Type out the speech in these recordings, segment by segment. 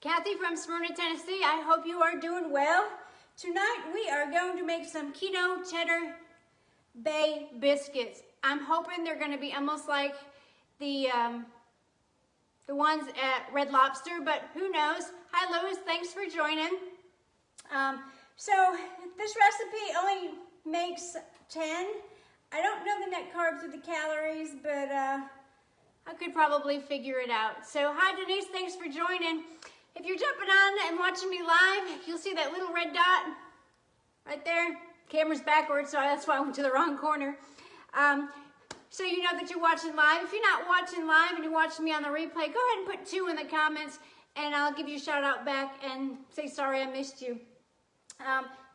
Kathy from Smyrna, Tennessee. I hope you are doing well. Tonight we are going to make some keto cheddar bay biscuits. I'm hoping they're going to be almost like the ones at Red Lobster, but who knows? Hi Louis, thanks for joining. So this recipe only makes 10. I don't know the net carbs or the calories, but I could probably figure it out. So hi Denise, thanks for joining. If you're jumping on and watching me live, you'll see that little red dot right there. Camera's backwards, so that's why I went to the wrong corner. So you know that you're watching live. If you're not watching live and you're watching me on the replay, go ahead and put 2 in the comments and I'll give you a shout out back and say sorry I missed you.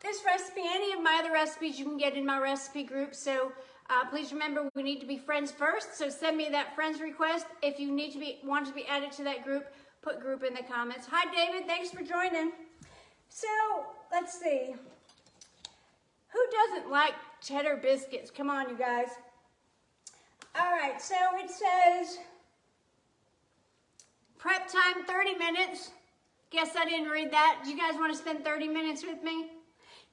This recipe, any of my other recipes you can get in my recipe group, so please remember we need to be friends first, so send me that friends request. If you want to be added to that group, put group in the comments. Hi David, thanks for joining. So let's see, who doesn't like cheddar biscuits? Come on you guys. All right, so it says prep time 30 minutes. Guess I didn't read that. Do you guys want to spend 30 minutes with me?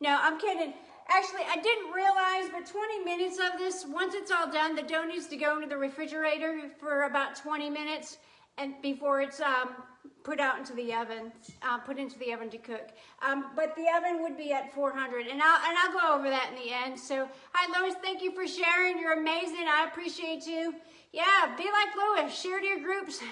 No, I'm kidding. Actually, I didn't realize, but 20 minutes of this, once it's all done, the dough needs to go into the refrigerator for about 20 minutes and before it's put out into the oven, put into the oven to cook. But the oven would be at 400, and I'll go over that in the end. So, hi Lois, thank you for sharing. You're amazing. I appreciate you. Yeah, be like Lois. Share to your groups,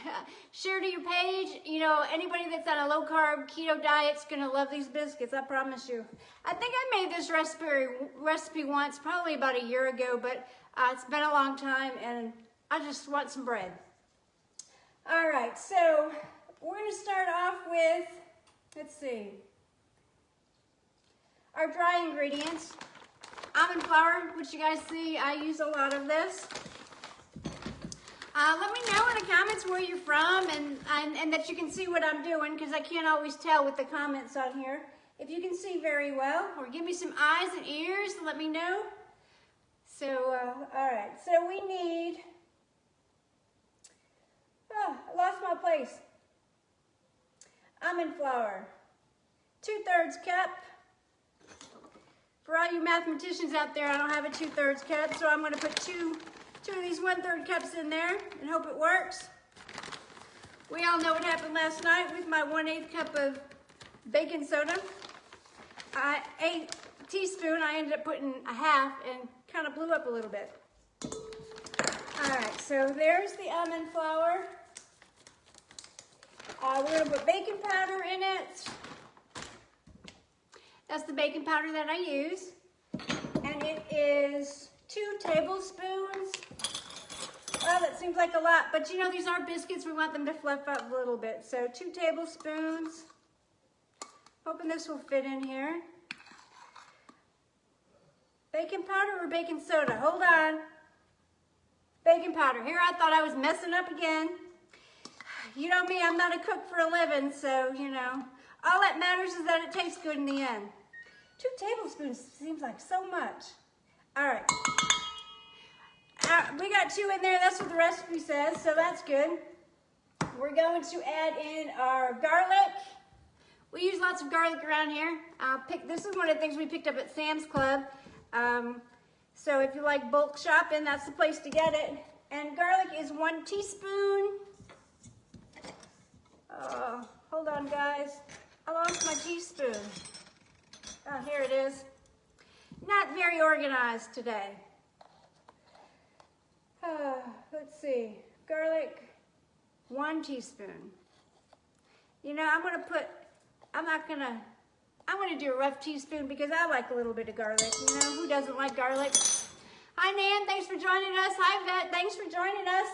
share to your page. You know, anybody that's on a low carb keto diet's gonna love these biscuits. I promise you. I think I made this recipe once, probably about a year ago, but it's been a long time, and I just want some bread. All right, so we're going to start off with, let's see, our dry ingredients. Almond flour, which you guys see, I use a lot of this. Let me know in the comments where you're from and that you can see what I'm doing, because I can't always tell with the comments on here. If you can see very well, or give me some eyes and ears, let me know. So, all right, so we need, I lost my place. Almond flour, 2/3 cup. For all you mathematicians out there, I don't have a 2/3 cup, so I'm going to put two of these 1/3 cups in there and hope it works. We all know what happened last night with my 1/8 cup of baking soda. A teaspoon, I ended up putting a half and kind of blew up a little bit. All right, so there's the almond flour. We're going to put baking powder in it. That's the baking powder that I use. And it is 2 tablespoons. Well, that seems like a lot, but you know, these are biscuits. We want them to fluff up a little bit. So 2 tablespoons. Hoping this will fit in here. Baking powder or baking soda? Hold on. Baking powder. Here I thought I was messing up again. You know me, I'm not a cook for a living, so, you know, all that matters is that it tastes good in the end. 2 tablespoons seems like so much. All right. We got 2 in there. That's what the recipe says, so that's good. We're going to add in our garlic. We use lots of garlic around here. This is one of the things we picked up at Sam's Club. So if you like bulk shopping, that's the place to get it. And garlic is 1 teaspoon. Hold on, guys. I lost my teaspoon. Oh, here it is. Not very organized today. Let's see. Garlic, 1 teaspoon. You know, I'm going to do a rough teaspoon because I like a little bit of garlic. You know, who doesn't like garlic? Hi, Nan. Thanks for joining us. Hi, Vet. Thanks for joining us.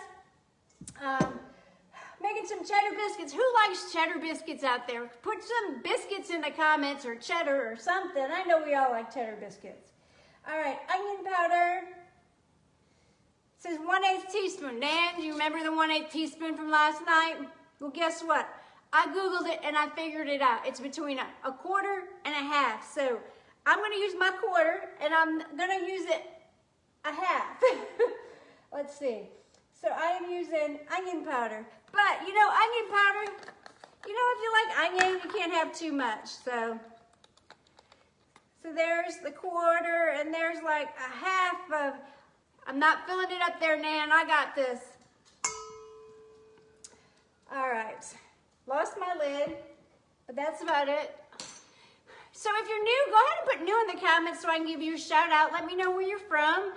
Making some cheddar biscuits. Who likes cheddar biscuits out there? Put some biscuits in the comments, or cheddar or something. I know we all like cheddar biscuits. All right, onion powder. It says 1/8 teaspoon. Dan, do you remember the 1/8 teaspoon from last night? Well, guess what? I Googled it and I figured it out. It's between a quarter and a half. So I'm going to use my quarter and I'm going to use it a half. Let's see. So I am using onion powder. But, you know, onion powder you know, if you like onion, you can't have too much. So there's the quarter, and there's like a half of, I'm not filling it up there, Nan, I got this. All right, lost my lid, but that's about it. So if you're new, go ahead and put new in the comments so I can give you a shout out. Let me know where you're from.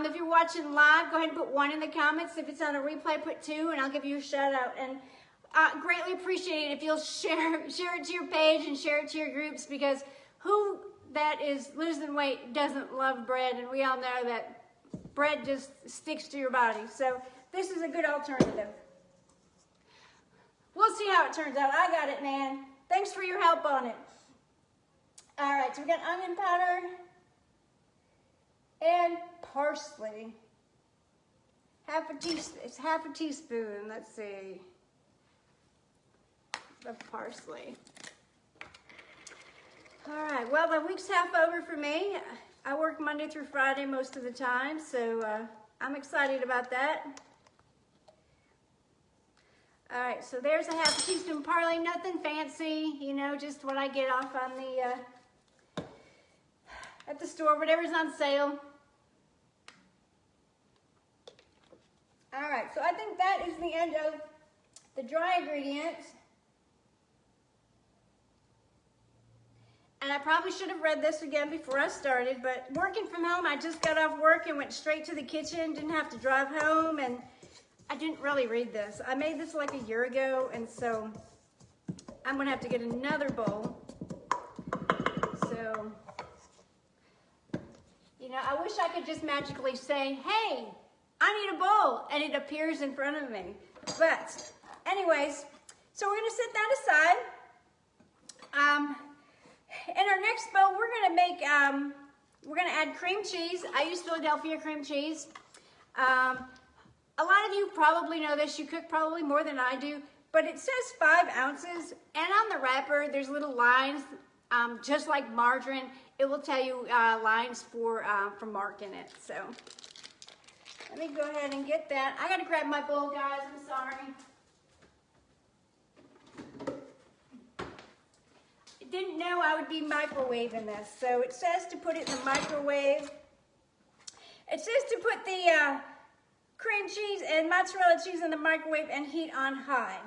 If you're watching live, go ahead and put 1 in the comments. If it's on a replay, put 2, and I'll give you a shout out. And greatly appreciate it if you'll share it to your page and share it to your groups, because who that is losing weight doesn't love bread, and we all know that bread just sticks to your body. So this is a good alternative. We'll see how it turns out. I got it, man. Thanks for your help on it. All right, so we got onion powder and parsley. It's half a teaspoon, let's see, of parsley. All right, well, the week's half over for me. I work Monday through Friday most of the time, so I'm excited about that. All right, so there's a half a teaspoon parsley, nothing fancy, you know, just what I get off on the at the store, whatever's on sale. All right, so I think that is the end of the dry ingredients. And I probably should have read this again before I started, but working from home, I just got off work and went straight to the kitchen, didn't have to drive home, and I didn't really read this. I made this like a year ago, and so I'm gonna have to get another bowl. So, you know, I wish I could just magically say, hey, I need a bowl, and it appears in front of me. But anyways, so we're gonna set that aside. In our next bowl, we're gonna add cream cheese. I use Philadelphia cream cheese. A lot of you probably know this. You cook probably more than I do, but it says 5 ounces, and on the wrapper, there's little lines, just like margarine. It will tell you lines for marking it. So let me go ahead and get that. I gotta grab my bowl, guys. I'm sorry. I didn't know I would be microwaving this, so it says to put it in the microwave. It says to put the cream cheese and mozzarella cheese in the microwave and heat on high.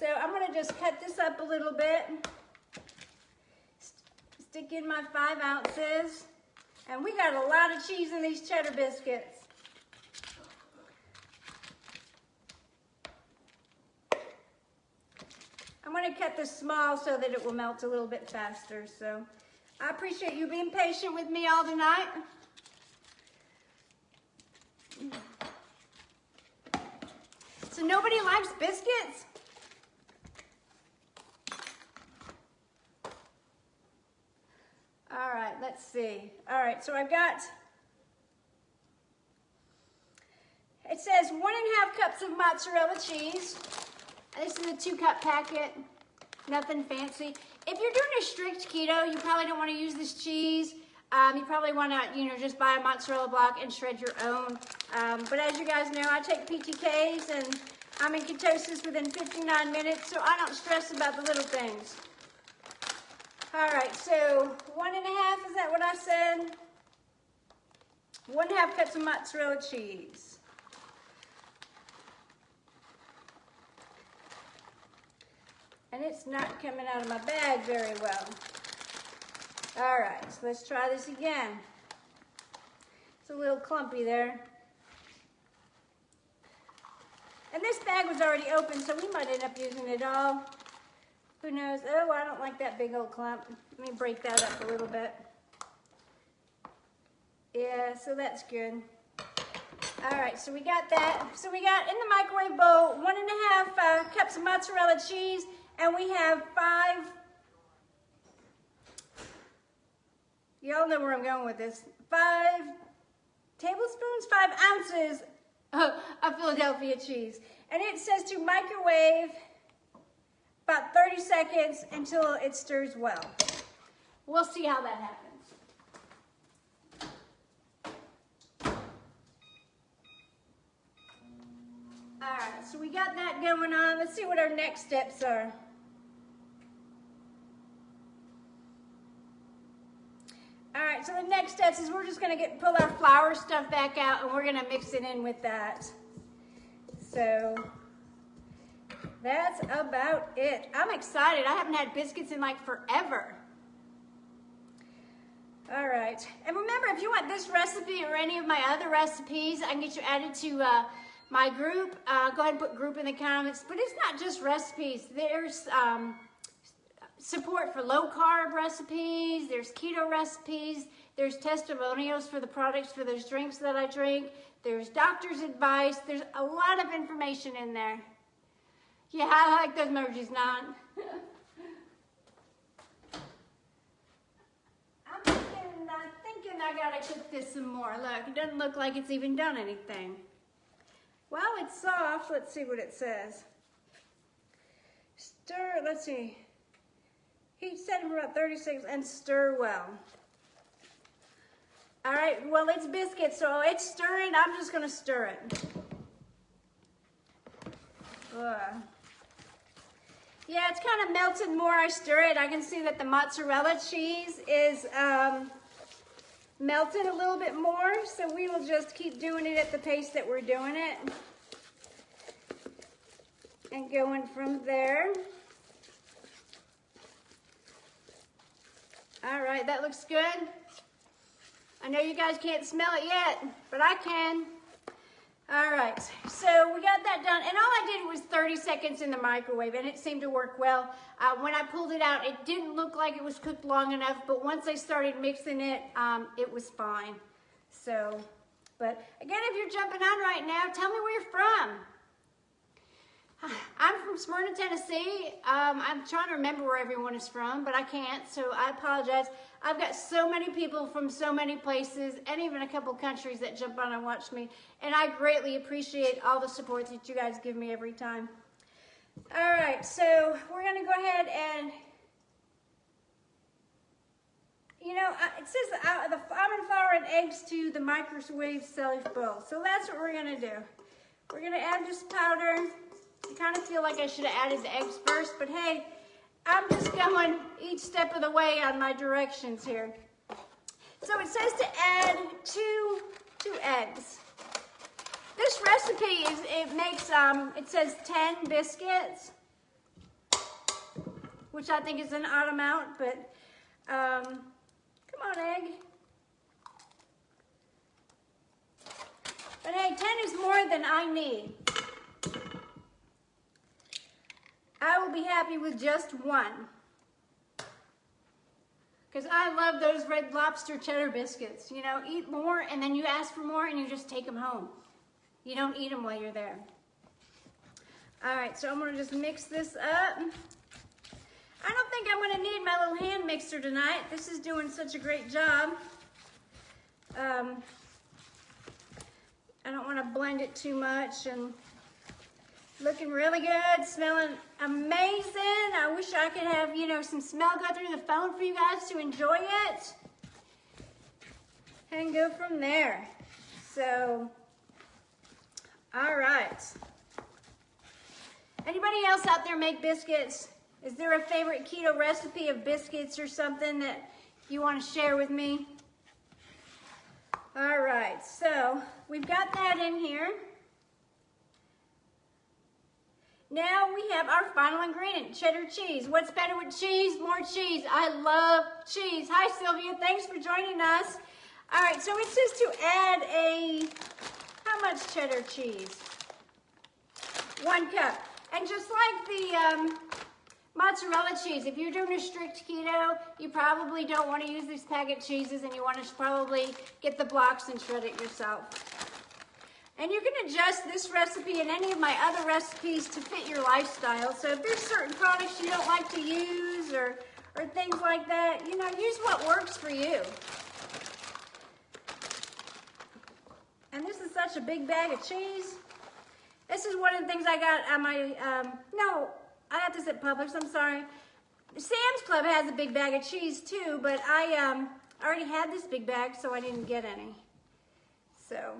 So I'm gonna just cut this up a little bit, stick in my 5 ounces, and we got a lot of cheese in these cheddar biscuits. I'm gonna cut this small so that it will melt a little bit faster. So I appreciate you being patient with me all tonight. So nobody likes biscuits? All right, let's see. All right, so I've got, it says 1.5 cups of mozzarella cheese. This is a 2-cup packet, nothing fancy. If you're doing a strict keto, you probably don't want to use this cheese. You probably want to, you know, just buy a mozzarella block and shred your own. But as you guys know, I take PTKs and I'm in ketosis within 59 minutes, so I don't stress about the little things. All right, so 1.5, is that what I said? 1.5 cups of mozzarella cheese. And it's not coming out of my bag very well. All right, so let's try this again. It's a little clumpy there. And this bag was already open, so we might end up using it all. Who knows? Oh, I don't like that big old clump. Let me break that up a little bit. Yeah, so that's good. All right, so we got that. So we got in the microwave bowl 1.5 cups of mozzarella cheese, and we have 5, y'all know where I'm going with this, 5 tablespoons, 5 ounces of Philadelphia cheese. And it says to microwave about 30 seconds until it stirs well. We'll see how that happens. All right, so we got that going on. Let's see what our next steps are. All right, so the next steps is we're just gonna pull our flour stuff back out and we're gonna mix it in with that. So that's about it. I'm excited. I haven't had biscuits in like forever. All right, and remember, if you want this recipe or any of my other recipes, I can get you added to my group. Go ahead and put group in the comments. But it's not just recipes. There's support for low-carb recipes. There's keto recipes. There's testimonials for the products for those drinks that I drink. There's doctor's advice. There's a lot of information in there. Yeah, I like those emojis, Nan. I'm thinking I gotta cook this some more. Look, it doesn't look like it's even done anything. While it's soft, let's see what it says. Stir, let's see. Heat setting for about 30 seconds and stir well. All right, well, it's biscuits, so it's stirring. I'm just gonna stir it. Yeah, it's kind of melted more I stir it. I can see that the mozzarella cheese is melted a little bit more, so we will just keep doing it at the pace that we're doing it. And going from there. All right, that looks good. I know you guys can't smell it yet, but I can. All right, so we got that done, and all I did was 30 seconds in the microwave, and it seemed to work well. When I pulled it out, it didn't look like it was cooked long enough, but once I started mixing it, it was fine. So, but again, if you're jumping on right now, tell me where you're from. I'm from Smyrna, Tennessee. I'm trying to remember where everyone is from, but I can't, so I apologize. I've got so many people from so many places and even a couple countries that jump on and watch me, and I greatly appreciate all the support that you guys give me every time. All right, so we're going to go ahead and, you know, it says the almond flour and eggs to the microwave safe bowl, so that's what we're going to do. We're going to add this powder. I kind of feel like I should have added the eggs first, but hey, I'm just going each step of the way on my directions here. So it says to add two eggs. This recipe it says 10 biscuits, which I think is an odd amount, but come on, egg. But hey, 10 is more than I need. I will be happy with just one. Because I love those Red Lobster cheddar biscuits. You know, eat more and then you ask for more and you just take them home. You don't eat them while you're there. All right, so I'm gonna just mix this up. I don't think I'm gonna need my little hand mixer tonight. This is doing such a great job. I don't wanna blend it too much, and looking really good, smelling amazing. I wish I could have, you know, some smell go through the phone for you guys to enjoy it. And go from there. So, all right. Anybody else out there make biscuits? Is there a favorite keto recipe of biscuits or something that you want to share with me? All right, so we've got that in here. Now we have our final ingredient, cheddar cheese. What's better with cheese? More cheese. I love cheese. Hi, Sylvia. Thanks for joining us. All right, so it says to add how much cheddar cheese? 1 cup. And just like the mozzarella cheese, if you're doing a strict keto, you probably don't want to use these packet cheeses, and you want to probably get the blocks and shred it yourself. And you can adjust this recipe and any of my other recipes to fit your lifestyle. So if there's certain products you don't like to use or things like that, you know, use what works for you. And this is such a big bag of cheese. This is one of the things I got on my, no, I got this at Publix, I'm sorry. Sam's Club has a big bag of cheese too, but I already had this big bag, so I didn't get any. So,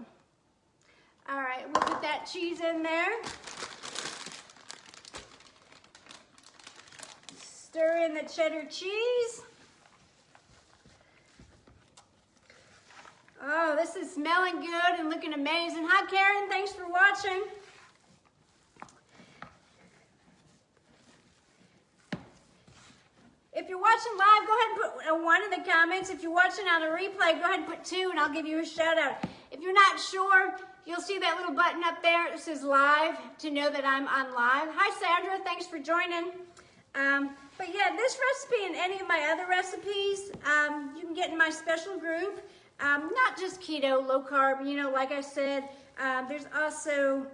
all right, we'll put that cheese in there. Stir in the cheddar cheese. Oh, this is smelling good and looking amazing. Hi, Karen. Thanks for watching. If you're watching live, go ahead and put a 1 in the comments. If you're watching on a replay, go ahead and put 2 and I'll give you a shout out. If you're not sure, you'll see that little button up there. It says live to know that I'm on live. Hi, Sandra. Thanks for joining. But yeah, this recipe and any of my other recipes, you can get in my special group. Not just keto, low carb, you know, like I said, there's also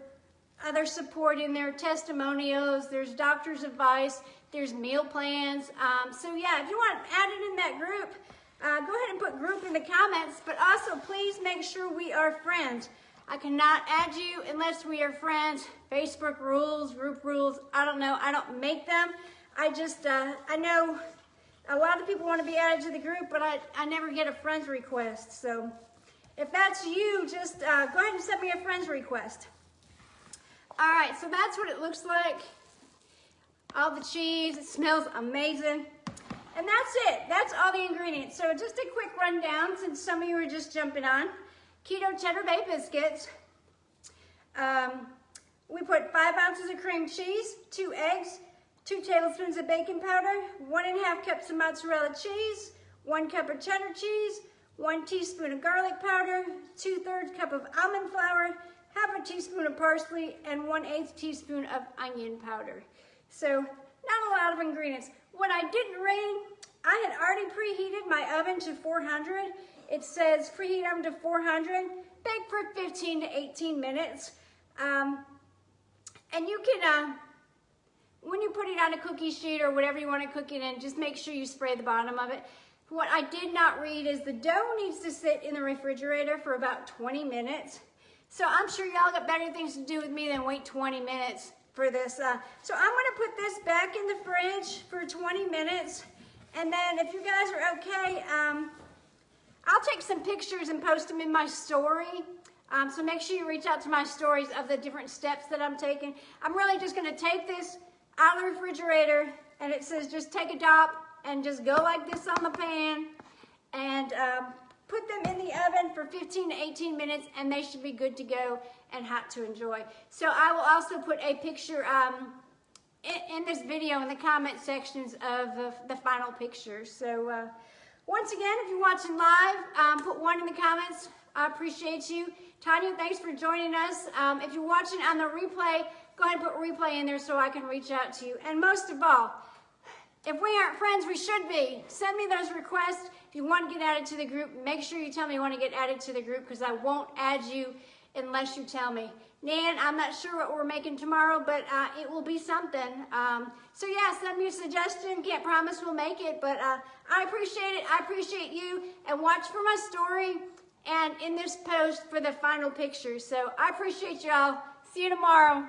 other support in there, testimonials, there's doctor's advice, there's meal plans. So yeah, if you want added in that group, go ahead and put group in the comments, but also please make sure we are friends. I cannot add you unless we are friends. Facebook rules, group rules, I don't know, I don't make them. I just, I know a lot of people want to be added to the group, but I never get a friend's request. So if that's you, just go ahead and send me a friend's request. All right, so that's what it looks like. All the cheese, it smells amazing. And that's it, that's all the ingredients. So just a quick rundown since some of you are just jumping on. Keto cheddar bay biscuits. We put 5 ounces of cream cheese, 2 eggs, 2 tablespoons of baking powder, 1½ cups of mozzarella cheese, 1 cup of cheddar cheese, 1 teaspoon of garlic powder, 2/3 cup of almond flour, half a teaspoon of parsley, and 1/8 teaspoon of onion powder. So not a lot of ingredients. What I didn't read, I had already preheated my oven to 400. It says preheat oven to 400, bake for 15 to 18 minutes. And you can, when you put it on a cookie sheet or whatever you want to cook it in, just make sure you spray the bottom of it. What I did not read is the dough needs to sit in the refrigerator for about 20 minutes. So I'm sure y'all got better things to do with me than wait 20 minutes for this. So I'm going to put this back in the fridge for 20 minutes. And then if you guys are okay, I'll take some pictures and post them in my story. So make sure you reach out to my stories of the different steps that I'm taking. I'm really just going to take this out of the refrigerator, and it says just take a dop and just go like this on the pan and put them in the oven for 15 to 18 minutes, and they should be good to go and hot to enjoy. So I will also put a picture in this video in the comment sections of the final picture. So once again, if you're watching live, put 1 in the comments. I appreciate you. Tanya, thanks for joining us. If you're watching on the replay, go ahead and put replay in there so I can reach out to you. And most of all, if we aren't friends, we should be. Send me those requests. If you want to get added to the group, make sure you tell me you want to get added to the group, because I won't add you unless you tell me. Nan, I'm not sure what we're making tomorrow, but it will be something. So yeah, send me a suggestion. Can't promise we'll make it, but I appreciate it. I appreciate you. And watch for my story and in this post for the final picture. So I appreciate y'all. See you tomorrow.